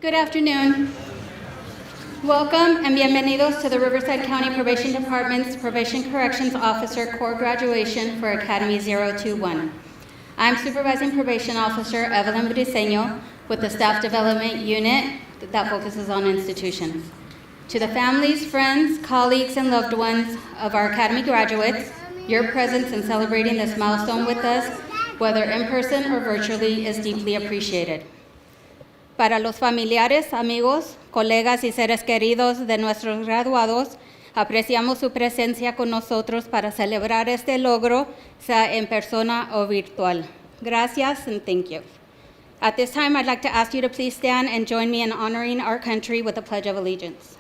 Good afternoon. Welcome and bienvenidos to the Riverside County Probation Department's Probation Corrections Officer Core Graduation for Academy 021. I'm Supervising Probation Officer Evelyn Briceño with the Staff Development Unit that focuses on institutions. To the families, friends, colleagues, and loved ones of our Academy graduates, your presence in celebrating this milestone with us, whether in person or virtually, is deeply appreciated. Para los familiares, amigos, colegas y seres queridos de nuestros graduados, apreciamos su presencia con nosotros para celebrar este logro, sea en persona o virtual. Gracias and thank you. At this time, I'd like to ask you to please stand and join me in honoring our country with the Pledge of Allegiance.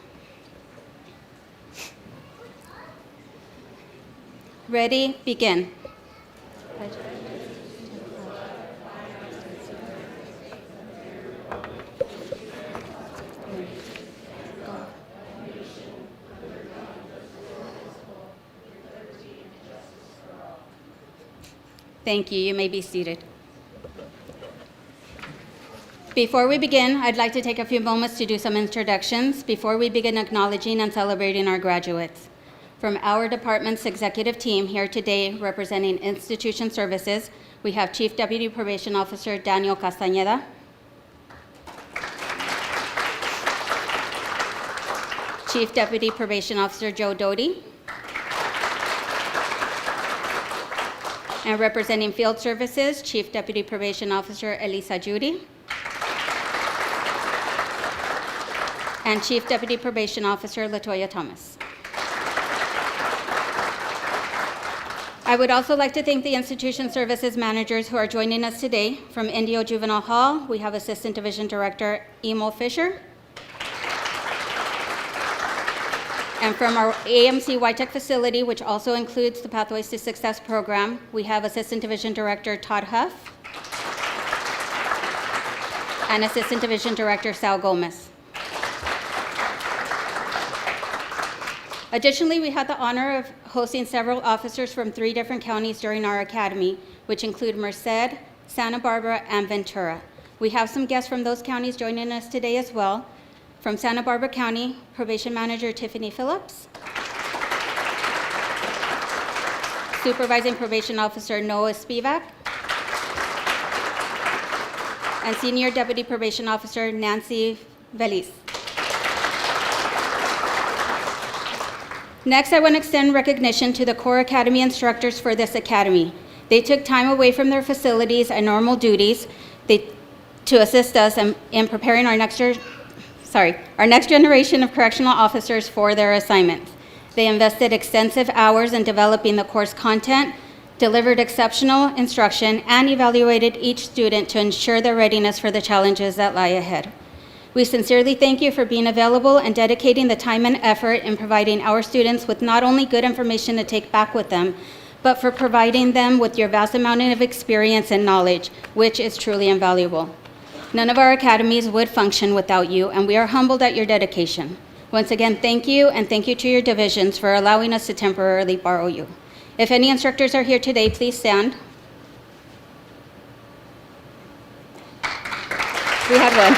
Ready, begin. Thank you. You may be seated. Before we begin, I'd like to take a few moments to do some introductions before we begin acknowledging and celebrating our graduates. From our department's executive team here today representing institution services, we have Chief Deputy Probation Officer Daniel Castañeda, Chief Deputy Probation Officer Joe Doty, and representing Field Services, Chief Deputy Probation Officer Elisa Judy, and Chief Deputy Probation Officer Latoya Thomas. I would also like to thank the institution services managers who are joining us today. From Indio Juvenile Hall, we have Assistant Division Director Emo Fisher. And from our AMC YTech facility, which also includes the Pathways to Success program, we have Assistant Division Director Todd Huff and Assistant Division Director Sal Gomez. Additionally, we had the honor of hosting several officers from 3 different counties during our academy, which include Merced, Santa Barbara, and Ventura. We have some guests from those counties joining us today as well. From Santa Barbara County, Probation Manager Tiffany Phillips, Supervising Probation Officer Noah Spivak, and Senior Deputy Probation Officer Nancy Velis. Next, I want to extend recognition to the Core Academy instructors for this academy. They took time away from their facilities and normal duties to assist us in preparing our next generation of correctional officers for their assignments. They invested extensive hours in developing the course content, delivered exceptional instruction, and evaluated each student to ensure their readiness for the challenges that lie ahead. We sincerely thank you for being available and dedicating the time and effort in providing our students with not only good information to take back with them, but for providing them with your vast amount of experience and knowledge, which is truly invaluable. None of our academies would function without you, and we are humbled at your dedication. Once again, thank you, and thank you to your divisions for allowing us to temporarily borrow you. If any instructors are here today, please stand. We had one.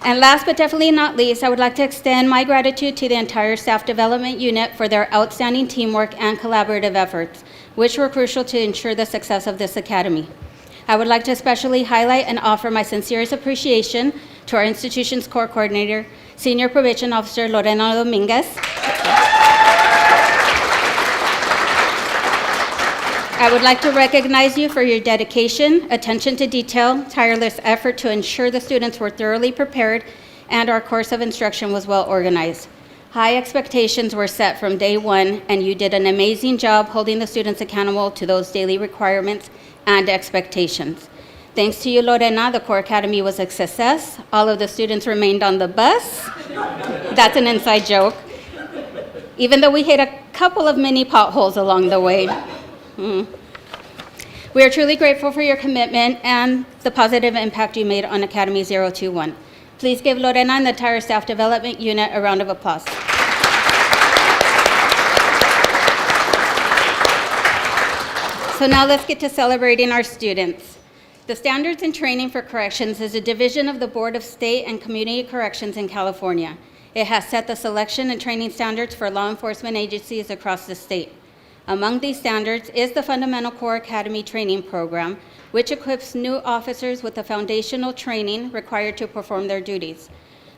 And last but definitely not least, I would like to extend my gratitude to the entire Staff Development Unit for their outstanding teamwork and collaborative efforts, which were crucial to ensure the success of this academy. I would like to especially highlight and offer my sincerest appreciation to our institution's core coordinator, Senior Probation Officer Lorena Dominguez. I would like to recognize you for your dedication, attention to detail, tireless effort to ensure the students were thoroughly prepared and our course of instruction was well organized. High expectations were set from day one, and you did an amazing job holding the students accountable to those daily requirements and expectations. Thanks to you, Lorena, the Core Academy was a success. All of the students remained on the bus. That's an inside joke. Even though we hit a couple of mini potholes along the way. We are truly grateful for your commitment and the positive impact you made on Academy 021. Please give Lorena and the entire Staff Development Unit a round of applause. So now let's get to celebrating our students. The Standards and Training for Corrections is a division of the Board of State and Community Corrections in California. It has set the selection and training standards for law enforcement agencies across the state. Among these standards is the Fundamental Core Academy Training Program, which equips new officers with the foundational training required to perform their duties.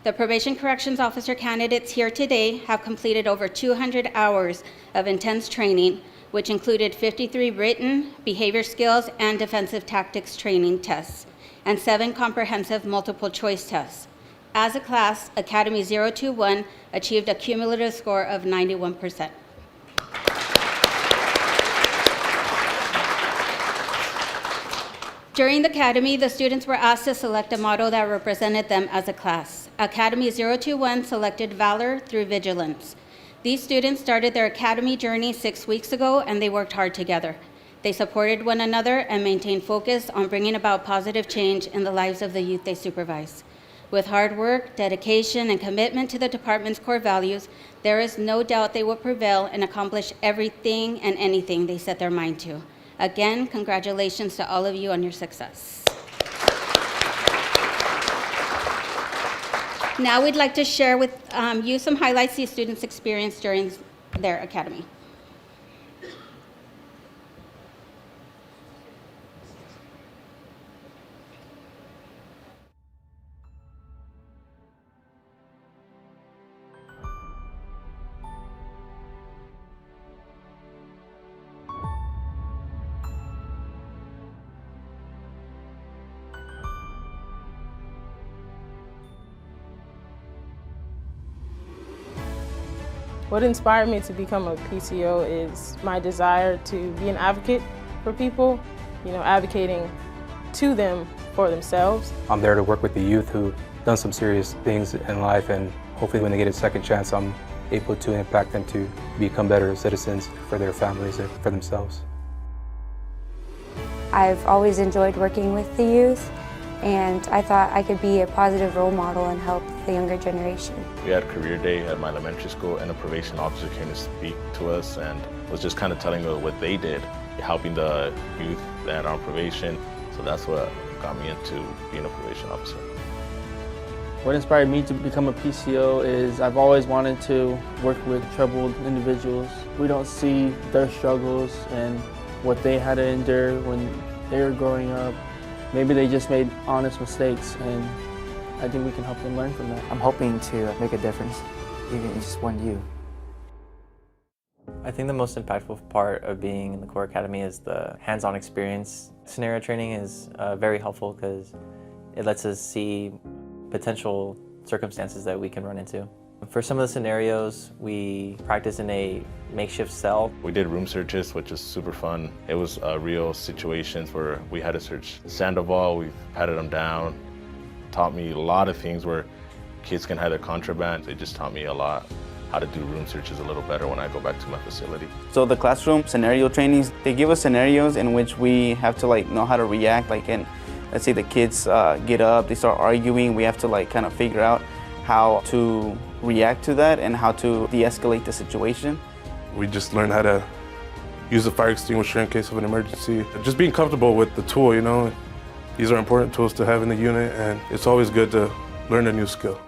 The Probation Corrections Officer candidates here today have completed over 200 hours of intense training, which included 53 written, behavior skills, and defensive tactics training tests, and 7 comprehensive multiple choice tests. As a class, Academy 021 achieved a cumulative score of 91%. During the Academy, the students were asked to select a motto that represented them as a class. Academy 021 selected Valor through Vigilance. These students started their Academy journey 6 weeks ago, and they worked hard together. They supported one another and maintained focus on bringing about positive change in the lives of the youth they supervise. With hard work, dedication, and commitment to the department's core values, there is no doubt they will prevail and accomplish everything and anything they set their mind to. Again, congratulations to all of you on your success. Now we'd like to share with you some highlights these students experienced during their academy. What inspired me to become a PCO is my desire to be an advocate for people, advocating to them for themselves. I'm there to work with the youth who've done some serious things in life, and hopefully when they get a second chance, I'm able to impact them to become better citizens for their families and for themselves. I've always enjoyed working with the youth, and I thought I could be a positive role model and help the younger generation. We had career day at my elementary school, and a probation officer came to speak to us and was just kind of telling us what they did, helping the youth that are on probation. So that's what got me into being a probation officer. What inspired me to become a PCO is I've always wanted to work with troubled individuals. We don't see their struggles and what they had to endure when they were growing up. Maybe they just made honest mistakes, and I think we can help them learn from that. I'm hoping to make a difference, even in just one youth. I think the most impactful part of being in the Core Academy is the hands-on experience. Scenario training is very helpful because it lets us see potential circumstances that we can run into. For some of the scenarios, we practice in a makeshift cell. We did room searches, which was super fun. It was real situations where we had to search Sandoval, we patted them down. Taught me a lot of things where kids can hide their contraband. It just taught me a lot how to do room searches a little better when I go back to my facility. So the classroom scenario trainings, they give us scenarios in which we have to know how to react. Let's say the kids get up, they start arguing, we have to kind of figure out how to react to that and how to de-escalate the situation. We just learned how to use a fire extinguisher in case of an emergency. Just being comfortable with the tool, These are important tools to have in the unit, and it's always good to learn a new skill.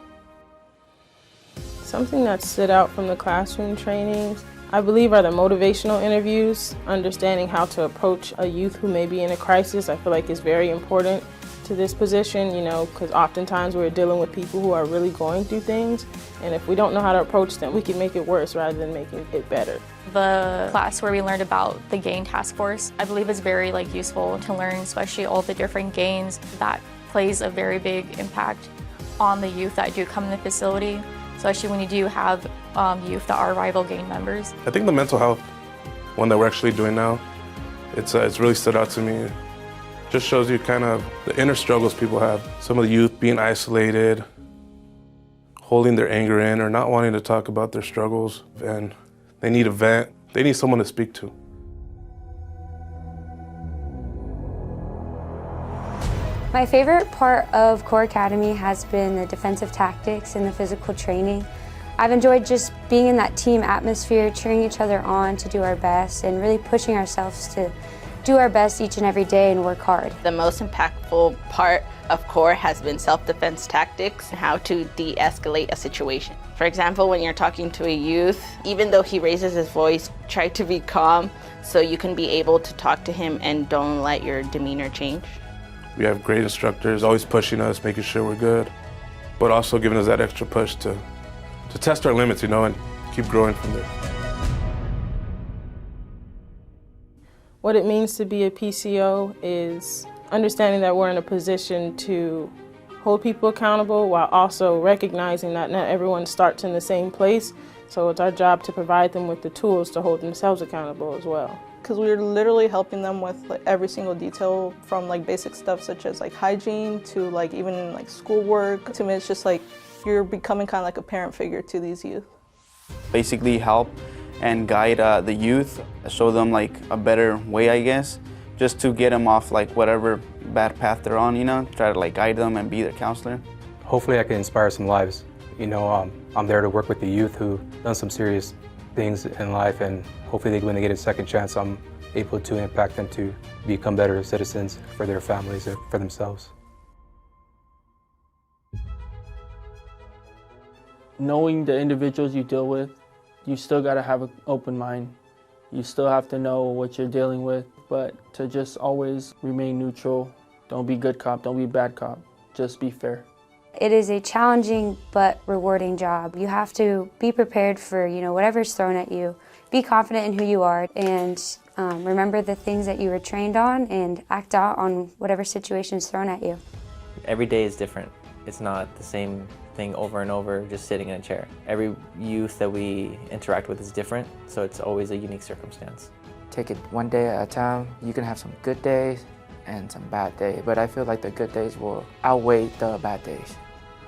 Something that stood out from the classroom trainings, I believe, are the motivational interviews. Understanding how to approach a youth who may be in a crisis, I feel like is very important to this position, because oftentimes we're dealing with people who are really going through things, and if we don't know how to approach them, we can make it worse rather than making it better. The class where we learned about the gang task force, I believe is very useful to learn, especially all the different gangs. That plays a very big impact on the youth that do come in the facility, especially when you do have youth that are rival gang members. I think the mental health one that we're actually doing now, it's really stood out to me. Just shows you kind of the inner struggles people have. Some of the youth being isolated, holding their anger in, or not wanting to talk about their struggles, and they need a vent. They need someone to speak to. My favorite part of Core Academy has been the defensive tactics and the physical training. I've enjoyed just being in that team atmosphere, cheering each other on to do our best, and really pushing ourselves to do our best each and every day and work hard. The most impactful part of CORE has been self-defense tactics and how to de-escalate a situation. For example, when you're talking to a youth, even though he raises his voice, try to be calm so you can be able to talk to him and don't let your demeanor change. We have great instructors, always pushing us, making sure we're good, but also giving us that extra push to test our limits, and keep growing from there. What it means to be a PCO is understanding that we're in a position to hold people accountable while also recognizing that not everyone starts in the same place. So it's our job to provide them with the tools to hold themselves accountable as well. Because we're literally helping them with every single detail, from basic stuff such as hygiene to even schoolwork. To me, it's just you're becoming kind of a parent figure to these youth. Basically help and guide the youth, show them a better way, I guess, just to get them off whatever bad path they're on, try to guide them and be their counselor. Hopefully I can inspire some lives. I'm there to work with the youth who've done some serious things in life, and hopefully when they get a second chance, I'm able to impact them to become better citizens for their families and for themselves. Knowing the individuals you deal with, you still got to have an open mind. You still have to know what you're dealing with, but to just always remain neutral. Don't be good cop, don't be bad cop, just be fair. It is a challenging but rewarding job. You have to be prepared for whatever's thrown at you. Be confident in who you are, and remember the things that you were trained on and act out on whatever situation is thrown at you. Every day is different. It's not the same thing over and over, just sitting in a chair. Every youth that we interact with is different, so it's always a unique circumstance. Take it one day at a time. You can have some good days and some bad days, but I feel like the good days will outweigh the bad days.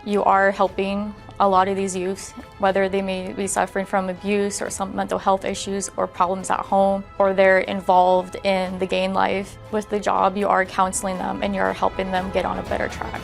You are helping a lot of these youths, whether they may be suffering from abuse or some mental health issues or problems at home, or they're involved in the gang life. With the job, you are counseling them and you're helping them get on a better track.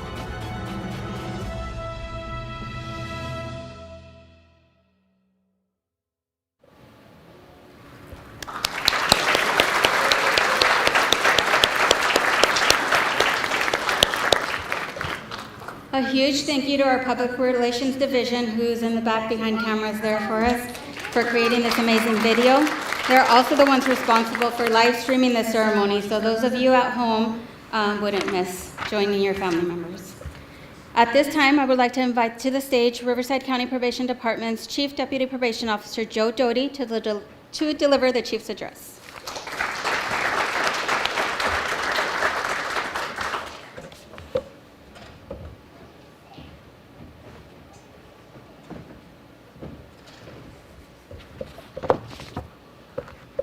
A huge thank you to our Public Relations Division, who's in the back behind cameras there for us, for creating this amazing video. They're also the ones responsible for live streaming the ceremony, so those of you at home wouldn't miss joining your family members. At this time, I would like to invite to the stage Riverside County Probation Department's Chief Deputy Probation Officer Joe Doty to deliver the Chief's address.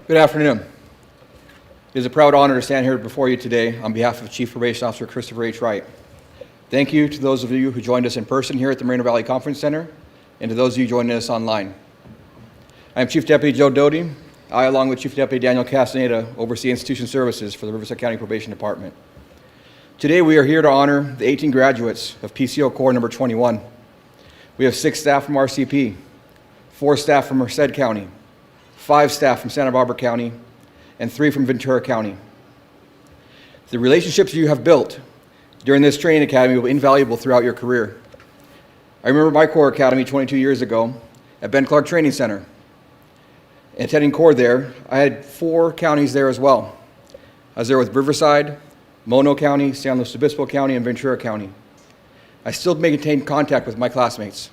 Good afternoon. It is a proud honor to stand here before you today on behalf of Chief Probation Officer Christopher H. Wright. Thank you to those of you who joined us in person here at the Moreno Valley Conference Center, and to those of you joining us online. I am Chief Deputy Joe Doty. I, along with Chief Deputy Daniel Castaneda, oversee institution services for the Riverside County Probation Department. Today we are here to honor the 18 graduates of PCO Corps number 21. We have 6 staff from RCP, 4 staff from Merced County, 5 staff from Santa Barbara County, and 3 from Ventura County. The relationships you have built during this training academy will be invaluable throughout your career. I remember my Corps Academy 22 years ago at Ben Clark Training Center. Attending Corps there, I had 4 counties there as well. I was there with Riverside, Mono County, San Luis Obispo County, and Ventura County. I still maintain contact with my classmates.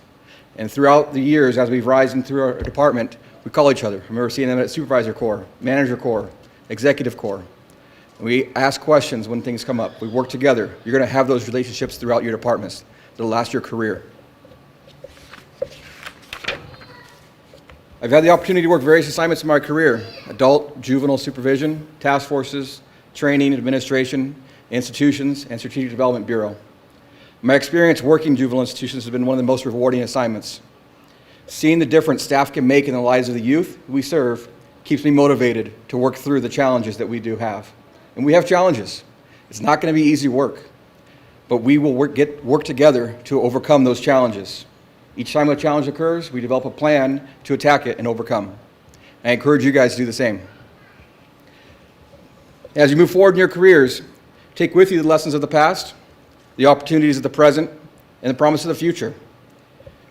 And throughout the years, as we've risen through our department, we call each other. I remember seeing them at Supervisor Corps, Manager Corps, Executive Corps. And we ask questions when things come up. We work together. You're going to have those relationships throughout your departments. It'll last your career. I've had the opportunity to work various assignments in my career: adult, juvenile supervision, task forces, training, administration, institutions, and Strategic Development Bureau. My experience working in juvenile institutions has been one of the most rewarding assignments. Seeing the difference staff can make in the lives of the youth we serve keeps me motivated to work through the challenges that we do have. And we have challenges. It's not going to be easy work, but we will work together to overcome those challenges. Each time a challenge occurs, we develop a plan to attack it and overcome. I encourage you guys to do the same. As you move forward in your careers, take with you the lessons of the past, the opportunities of the present, and the promise of the future.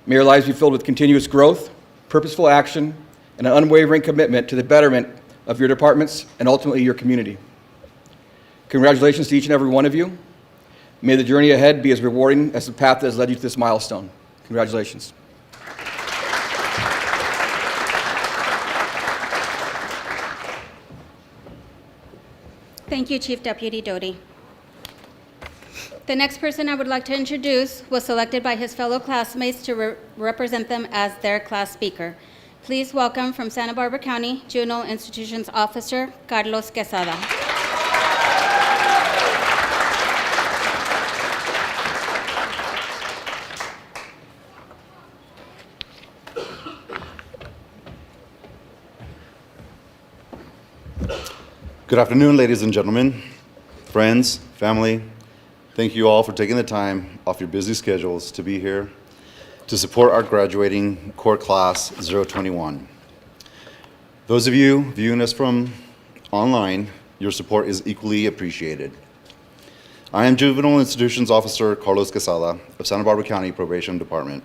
May your lives be filled with continuous growth, purposeful action, and an unwavering commitment to the betterment of your departments and ultimately your community. Congratulations to each and every one of you. May the journey ahead be as rewarding as the path that has led you to this milestone. Congratulations. Thank you, Chief Deputy Doty. The next person I would like to introduce was selected by his fellow classmates to represent them as their class speaker. Please welcome from Santa Barbara County Juvenile Institutions Officer Carlos Quesada. Good afternoon, ladies and gentlemen, friends, family. Thank you all for taking the time off your busy schedules to be here to support our graduating core class 021. Those of you viewing us from online, your support is equally appreciated. I am Juvenile Institutions Officer Carlos Quesada of Santa Barbara County Probation Department.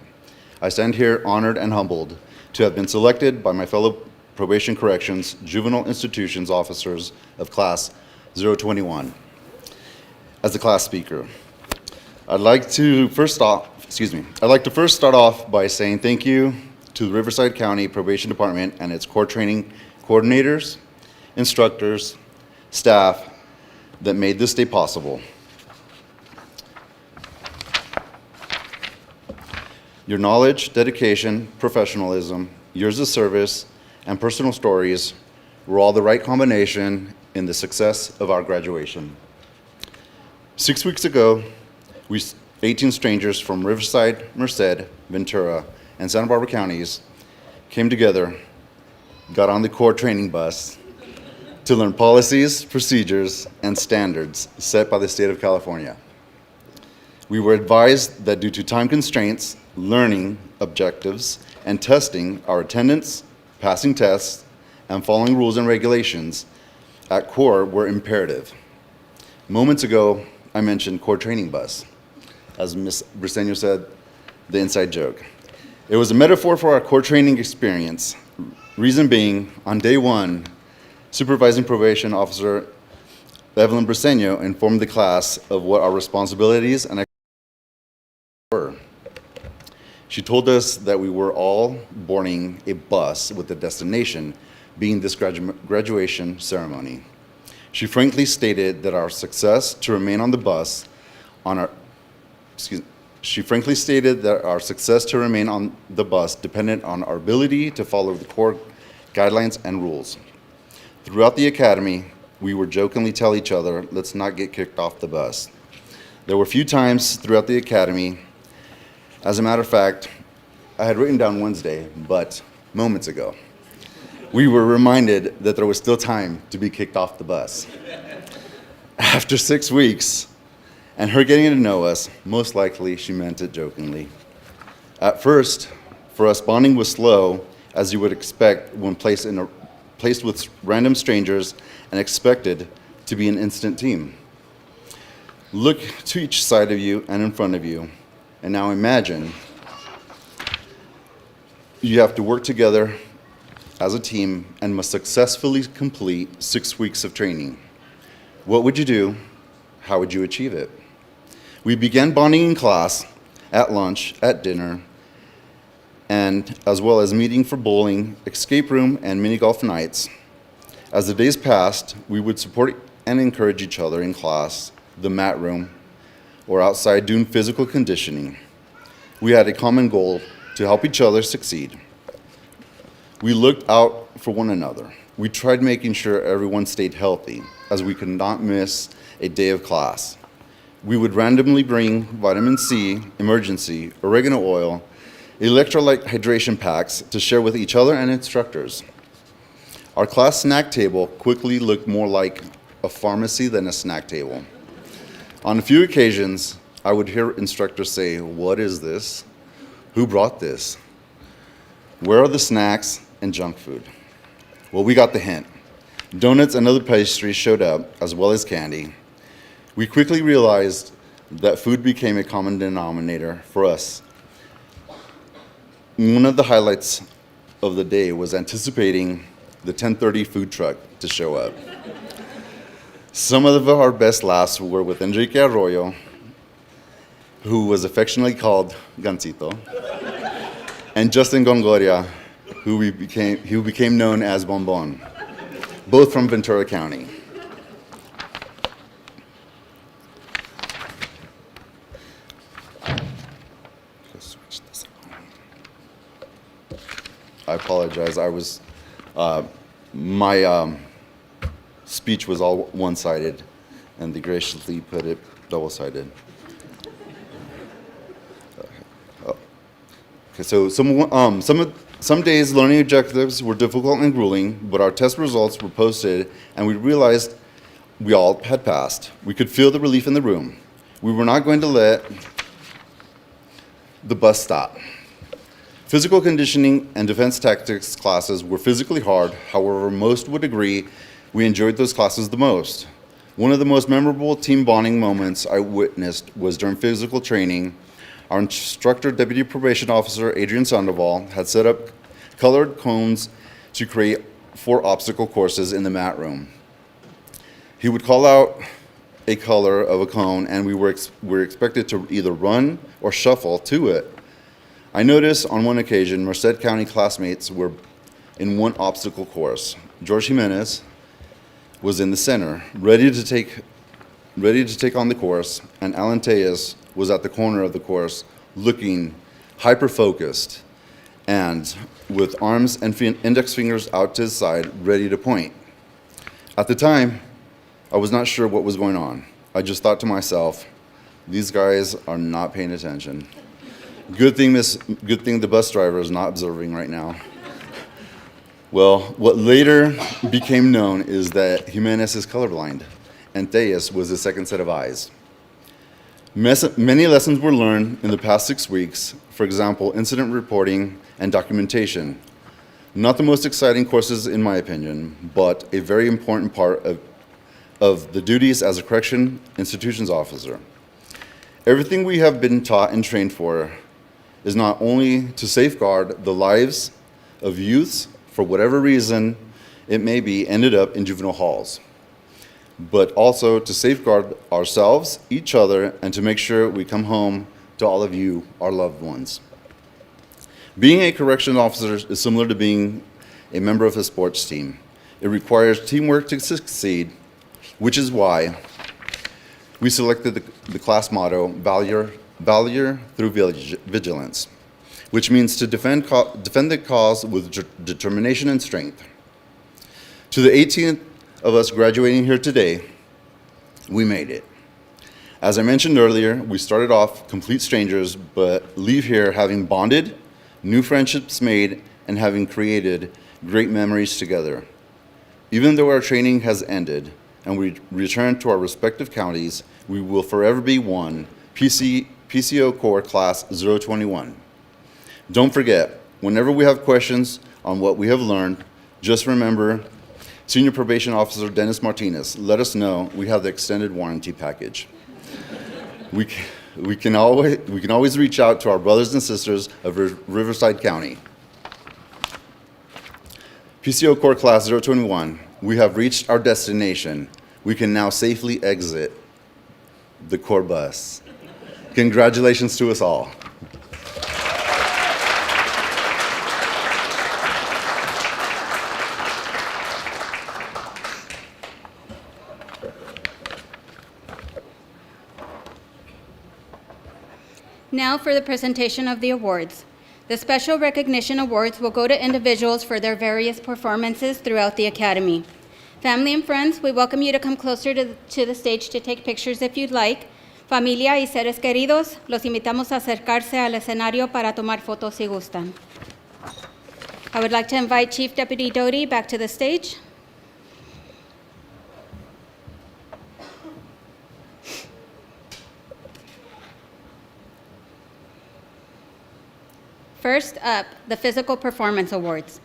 I stand here honored and humbled to have been selected by my fellow Probation Corrections Juvenile Institutions Officers of Class 021 as the class speaker. I'd like to first start off by saying thank you to the Riverside County Probation Department and its core training coordinators, instructors, staff that made this day possible. Your knowledge, dedication, professionalism, years of service, and personal stories were all the right combination in the success of our graduation. 6 weeks ago, 18 strangers from Riverside, Merced, Ventura, and Santa Barbara counties came together, got on the core training bus to learn policies, procedures, and standards set by the state of California. We were advised that due to time constraints, learning objectives, and testing our attendance, passing tests, and following rules and regulations at core were imperative. Moments ago, I mentioned core training bus. As Ms. Briseño said, the inside joke. It was a metaphor for our core training experience. Reason being, on day one, Supervising Probation Officer Evelyn Briseño informed the class of what our responsibilities and were. She told us that we were all boarding a bus with the destination being this graduation ceremony. She frankly stated that our success to remain on the bus depended on our ability to follow the core guidelines and rules. Throughout the academy, we would jokingly tell each other, let's not get kicked off the bus. There were a few times throughout the academy. As a matter of fact, I had written down Wednesday, but moments ago, we were reminded that there was still time to be kicked off the bus. After 6 weeks, and her getting to know us, most likely she meant it jokingly. At first, for us, bonding was slow, as you would expect when placed with random strangers and expected to be an instant team. Look to each side of you and in front of you, and now imagine you have to work together as a team and must successfully complete 6 weeks of training. What would you do? How would you achieve it? We began bonding in class, at lunch, at dinner, and as well as meeting for bowling, escape room, and mini golf nights. As the days passed, we would support and encourage each other in class, the mat room, or outside doing physical conditioning. We had a common goal to help each other succeed. We looked out for one another. We tried making sure everyone stayed healthy, as we could not miss a day of class. We would randomly bring vitamin C, emergency, oregano oil, electrolyte hydration packs to share with each other and instructors. Our class snack table quickly looked more like a pharmacy than a snack table. On a few occasions, I would hear instructors say, "What is this? Who brought this? Where are the snacks and junk food?" Well, we got the hint. Donuts and other pastries showed up, as well as candy. We quickly realized that food became a common denominator for us. One of the highlights of the day was anticipating the 10:30 food truck to show up. Some of our best laughs were with Enrique Arroyo, who was affectionately called Gancito, and Justin Gongoria, who became known as Bonbon, both from Ventura County. I apologize. My speech was all one-sided, and they graciously put it double-sided. Okay, so some days learning objectives were difficult and grueling, but our test results were posted, and we realized we all had passed. We could feel the relief in the room. We were not going to let the bus stop. Physical conditioning and defense tactics classes were physically hard. However, most would agree we enjoyed those classes the most. One of the most memorable team bonding moments I witnessed was during physical training. Our instructor, Deputy Probation Officer Adrian Sandoval, had set up colored cones to create 4 obstacle courses in the mat room. He would call out a color of a cone, and we were expected to either run or shuffle to it. I noticed on one occasion Merced County classmates were in one obstacle course. George Jimenez was in the center, ready to take on the course, and Alan Tejas was at the corner of the course, looking hyper-focused and with arms and index fingers out to his side, ready to point. At the time, I was not sure what was going on. I just thought to myself, these guys are not paying attention. Good thing the bus driver is not observing right now. Well, what later became known is that Jimenez is colorblind, and Tejas was his second set of eyes. Many lessons were learned in the past 6 weeks, for example, incident reporting and documentation. Not the most exciting courses in my opinion, but a very important part of the duties as a correction institutions officer. Everything we have been taught and trained for is not only to safeguard the lives of youths, for whatever reason it may be, ended up in juvenile halls, but also to safeguard ourselves, each other, and to make sure we come home to all of you, our loved ones. Being a corrections officer is similar to being a member of a sports team. It requires teamwork to succeed, which is why we selected the class motto, Valor through vigilance, which means to defend the cause with determination and strength. To the 18th of us graduating here today, we made it. As I mentioned earlier, we started off complete strangers, but leave here having bonded, new friendships made, and having created great memories together. Even though our training has ended and we return to our respective counties, we will forever be one, PCO Core Class 021. Don't forget, whenever we have questions on what we have learned, just remember Senior Probation Officer Dennis Martinez. Let us know. We have the extended warranty package. We can always reach out to our brothers and sisters of Riverside County. PCO Core Class 021, we have reached our destination. We can now safely exit the core bus. Congratulations to us all. Now for the presentation of the awards. The Special Recognition Awards will go to individuals for their various performances throughout the Academy. Family and friends, we welcome you to come closer to the stage to take pictures if you'd like. Familia y seres queridos, los invitamos a acercarse al escenario para tomar fotos si gustan. I would like to invite Chief Deputy Doty back to the stage. First up, the Physical Performance Awards.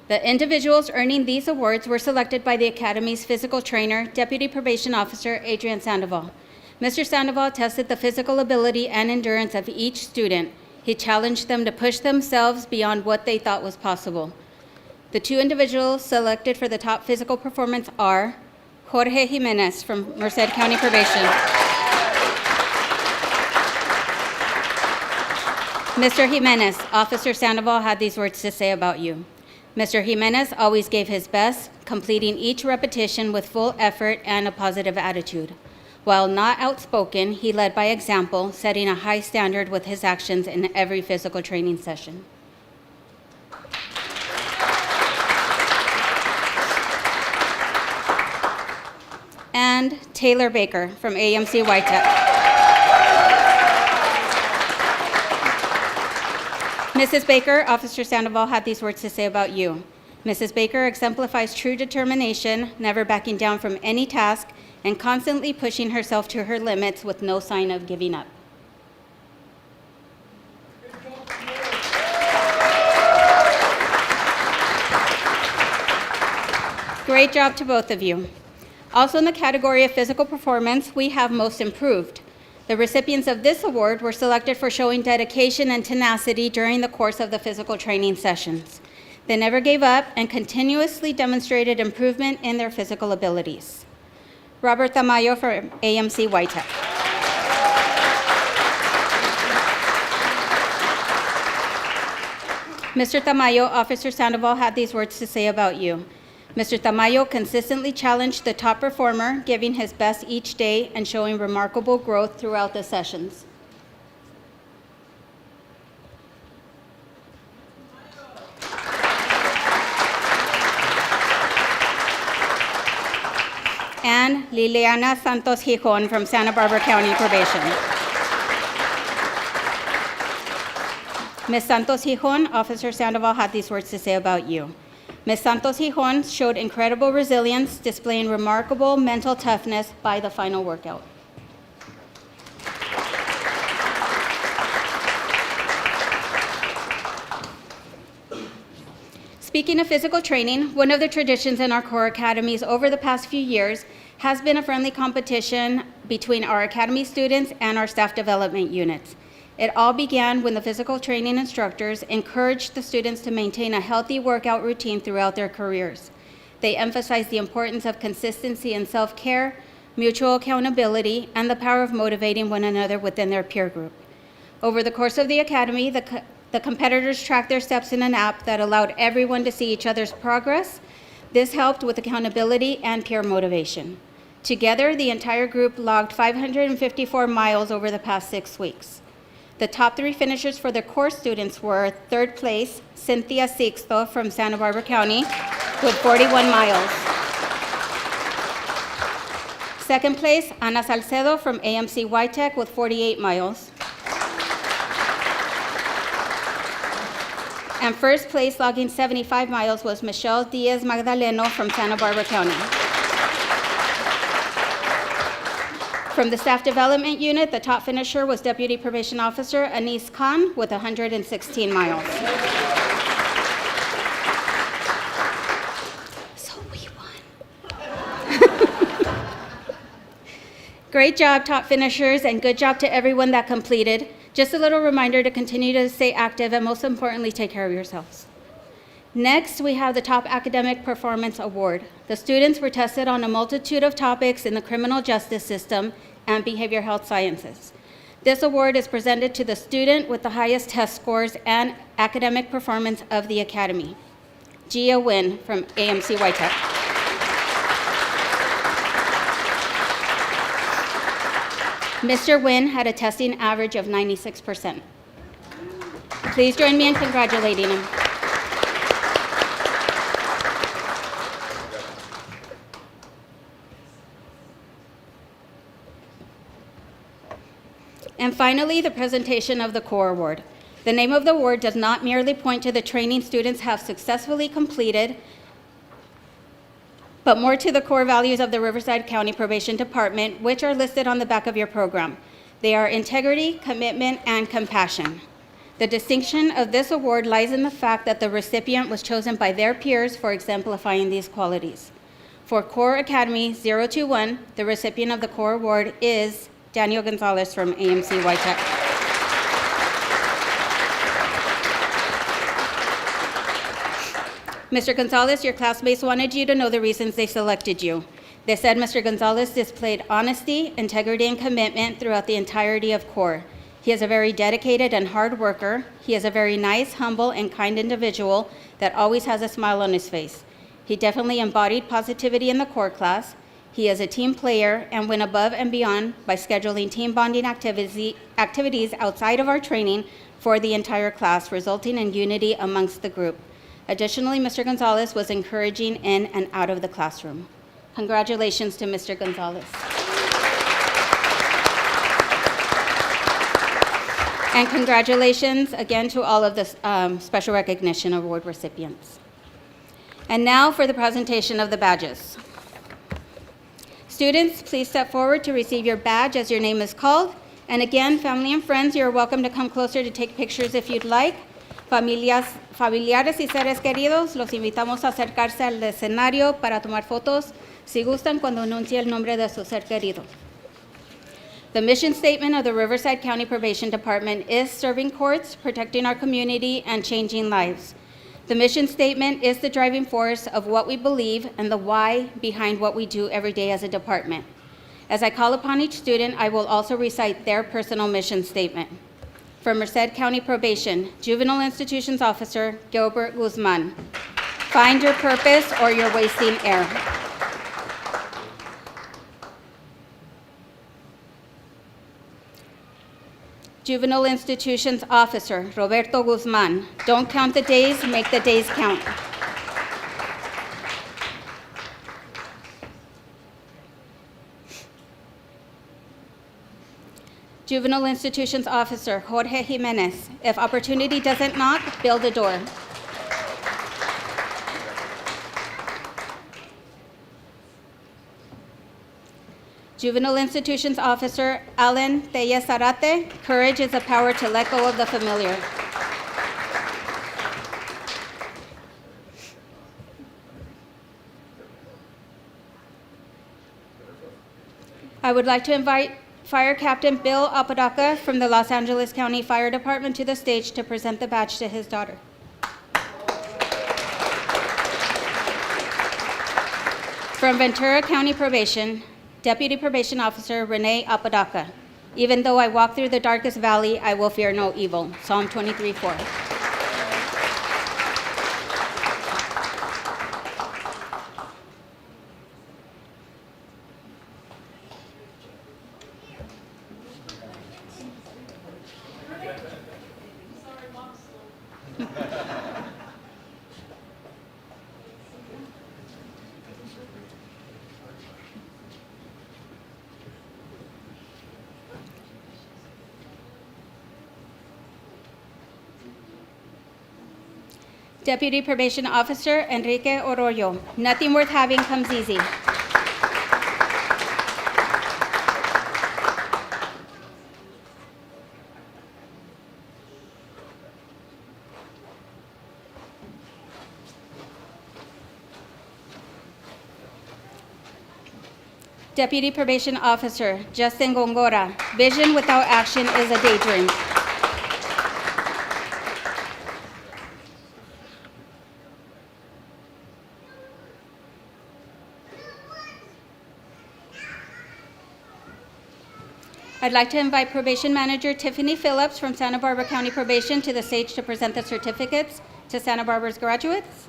The individuals earning these awards were selected by the Academy's physical trainer, Deputy Probation Officer Adrian Sandoval. Mr. Sandoval tested the physical ability and endurance of each student. He challenged them to push themselves beyond what they thought was possible. The two individuals selected for the top physical performance are Jorge Jimenez from Merced County Probation. Mr. Jimenez, Officer Sandoval had these words to say about you. Mr. Jimenez always gave his best, completing each repetition with full effort and a positive attitude. While not outspoken, he led by example, setting a high standard with his actions in every physical training session. And Taylor Baker from AMC YTech. Mrs. Baker, Officer Sandoval had these words to say about you. Mrs. Baker exemplifies true determination, never backing down from any task, and constantly pushing herself to her limits with no sign of giving up. Great job to both of you. Also in the category of physical performance, we have Most Improved. The recipients of this award were selected for showing dedication and tenacity during the course of the physical training sessions. They never gave up and continuously demonstrated improvement in their physical abilities. Robert Tamayo from AMC YTech. Mr. Tamayo, Officer Sandoval had these words to say about you. Mr. Tamayo consistently challenged the top performer, giving his best each day and showing remarkable growth throughout the sessions. And Liliana Santos Gijon from Santa Barbara County Probation. Ms. Santos Gijon, Officer Sandoval had these words to say about you. Ms. Santos Gijon showed incredible resilience, displaying remarkable mental toughness by the final workout. Speaking of physical training, one of the traditions in our core academies over the past few years has been a friendly competition between our academy students and our staff development units. It all began when the physical training instructors encouraged the students to maintain a healthy workout routine throughout their careers. They emphasized the importance of consistency and self-care, mutual accountability, and the power of motivating one another within their peer group. Over the course of the academy, the competitors tracked their steps in an app that allowed everyone to see each other's progress. This helped with accountability and peer motivation. Together, the entire group logged 554 miles over the past 6 weeks. The top 3 finishers for the core students were third place, Cynthia Sixto from Santa Barbara County with 41 miles. Second place, Ana Salcedo from AMC YTech with 48 miles. And first place, logging 75 miles, was Michelle Diaz Magdaleno from Santa Barbara County. From the Staff Development Unit, the top finisher was Deputy Probation Officer Anise Khan with 116 miles. So we won. Great job, top finishers, and good job to everyone that completed. Just a little reminder to continue to stay active and most importantly, take care of yourselves. Next, we have the Top Academic Performance Award. The students were tested on a multitude of topics in the criminal justice system and behavioral health sciences. This award is presented to the student with the highest test scores and academic performance of the Academy. Gia Nguyen from AMC YTech. Mr. Nguyen had a testing average of 96%. Please join me in congratulating him. And finally, the presentation of the CORE Award. The name of the award does not merely point to the training students have successfully completed, but more to the core values of the Riverside County Probation Department, which are listed on the back of your program. They are integrity, commitment, and compassion. The distinction of this award lies in the fact that the recipient was chosen by their peers for exemplifying these qualities. For Core Academy 021, the recipient of the Core Award is Daniel Gonzalez from AMC Whitech. Mr. Gonzalez, your classmates wanted you to know the reasons they selected you. They said Mr. Gonzalez displayed honesty, integrity, and commitment throughout the entirety of Core. He is a very dedicated and hard worker. He is a very nice, humble, and kind individual that always has a smile on his face. He definitely embodied positivity in the core class. He is a team player and went above and beyond by scheduling team bonding activities outside of our training for the entire class, resulting in unity amongst the group. Additionally, Mr. Gonzalez was encouraging in and out of the classroom. Congratulations to Mr. Gonzalez. And congratulations again to all of the Special Recognition Award recipients. And now for the presentation of the badges. Students, please step forward to receive your badge as your name is called. And again, family and friends, you're welcome to come closer to take pictures if you'd like. Familiares y seres queridos, los invitamos a acercarse al escenario para tomar fotos, si gustan, cuando anuncie el nombre de su ser querido. The mission statement of the Riverside County Probation Department is serving courts, protecting our community, and changing lives. The mission statement is the driving force of what we believe and the why behind what we do every day as a department. As I call upon each student, I will also recite their personal mission statement. From Merced County Probation, Juvenile Institutions Officer Gilbert Guzman. Find your purpose or you're wasting air. Juvenile Institutions Officer Roberto Guzman. Don't count the days, make the days count. Juvenile Institutions Officer Jorge Jimenez. If opportunity doesn't knock, build a door. Juvenile Institutions Officer Alan Tellez Zarate. Courage is the power to let go of the familiar. I would like to invite Fire Captain Bill Apodaca from the Los Angeles County Fire Department to the stage to present the badge to his daughter. From Ventura County Probation, Deputy Probation Officer Renee Apodaca. Even though I walk through the darkest valley, I will fear no evil. Psalm 23:4. Deputy Probation Officer Enrique Oroyo. Nothing worth having comes easy. Deputy Probation Officer Justin Gongora. Vision without action is a daydream. I'd like to invite Probation Manager Tiffany Phillips from Santa Barbara County Probation to the stage to present the certificates to Santa Barbara's graduates.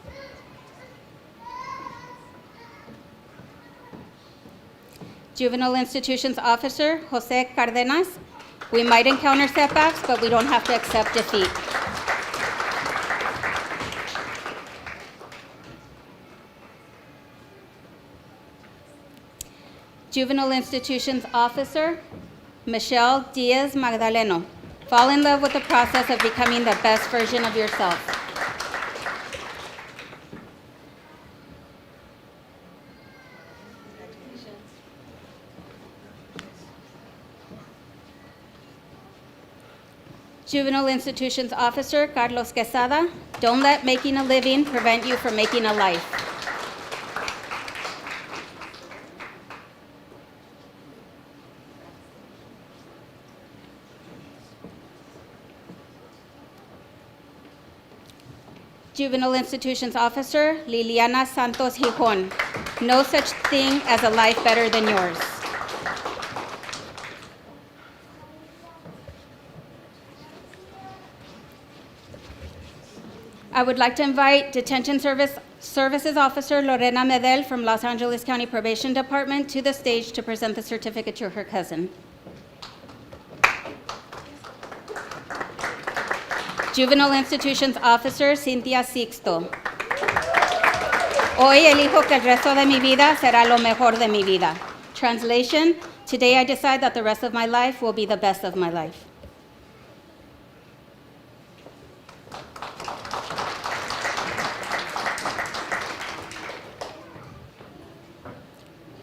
Juvenile Institutions Officer Jose Cardenas. We might encounter setbacks, but we don't have to accept defeat. Juvenile Institutions Officer Michelle Diaz Magdaleno. Fall in love with the process of becoming the best version of yourself. Juvenile Institutions Officer Carlos Quesada, don't let making a living prevent you from making a life. Juvenile Institutions Officer Liliana Santos Gijon, no such thing as a life better than yours. I would like to invite Detention Services Officer Lorena Medel from Los Angeles County Probation Department to the stage to present the certificate to her cousin. Juvenile Institutions Officer Cynthia Sixto. Hoy elijo que el resto de mi vida será lo mejor de mi vida. Translation, today I decide that the rest of my life will be the best of my life.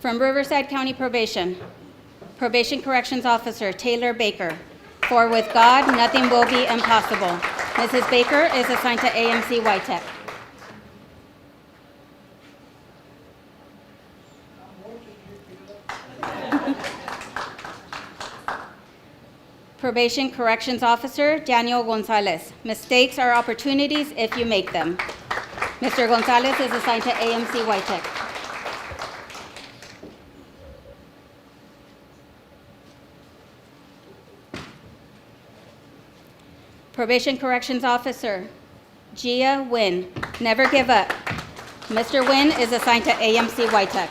From Riverside County Probation, Probation Corrections Officer Taylor Baker. For with God, nothing will be impossible. Mrs. Baker is assigned to AMC YTech. Probation Corrections Officer Daniel Gonzalez. Mistakes are opportunities if you make them. Mr. Gonzalez is assigned to AMC YTech. Probation Corrections Officer Gia Nguyen. Never give up. Mr. Nguyen is assigned to AMC YTech.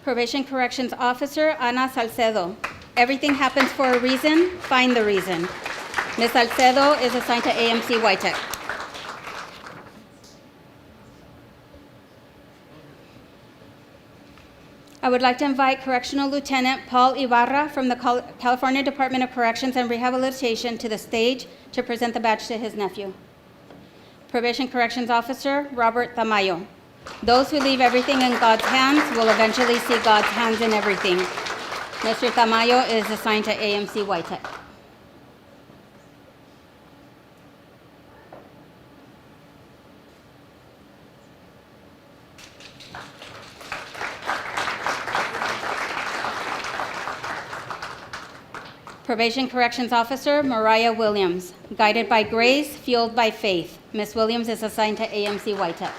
Probation Corrections Officer Ana Salcedo. Everything happens for a reason, find the reason. Ms. Salcedo is assigned to AMC YTech. I would like to invite Correctional Lieutenant Paul Ibarra from the California Department of Corrections and Rehabilitation to the stage to present the badge to his nephew. Probation Corrections Officer Robert Tamayo. Those who leave everything in God's hands will eventually see God's hands in everything. Mr. Tamayo is assigned to AMC YTech. Probation Corrections Officer Mariah Williams. Guided by grace, fueled by faith. Ms. Williams is assigned to AMC YTech.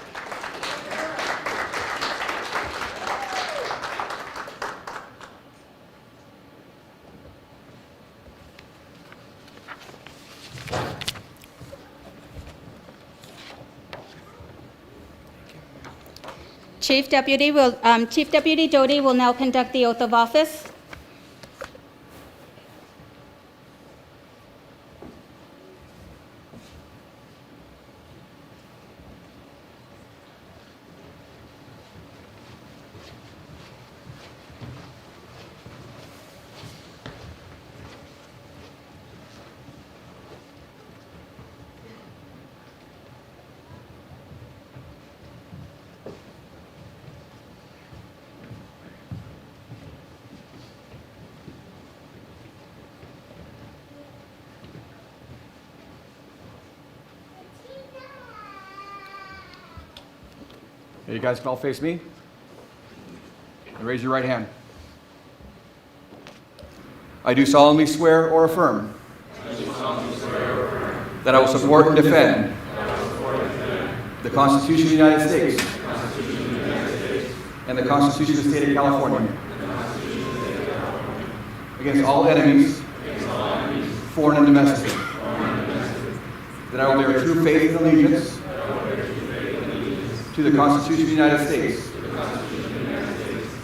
Chief Deputy Doty will now conduct the oath of office. Okay, you guys can all face me. And raise your right hand. I do solemnly swear or affirm that I will support and defend the Constitution of the United States and the Constitution of the State of California against all enemies, foreign and domestic, that I will bear true faith and allegiance to the Constitution of the United States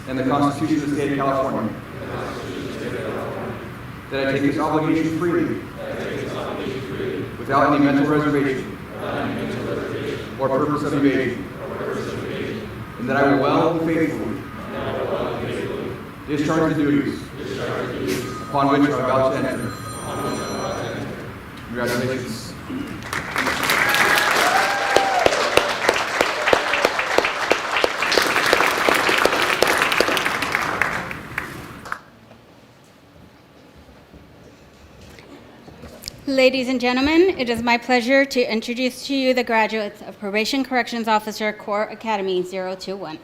and the Constitution of the State of California, that I take this obligation freely without any mental reservation or purpose of evasion, and that I will well and faithfully discharge the duties upon which I am about to enter. Congratulations. Ladies and gentlemen, it is my pleasure to introduce to you the graduates of Probation Corrections Officer Corps Academy 021.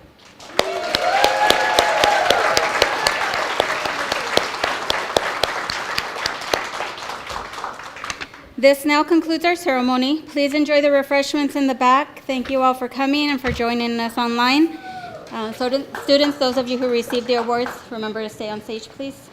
This now concludes our ceremony. Please enjoy the refreshments in the back. Thank you all for coming and for joining us online. Students, those of you who received the awards, remember to stay on stage, please.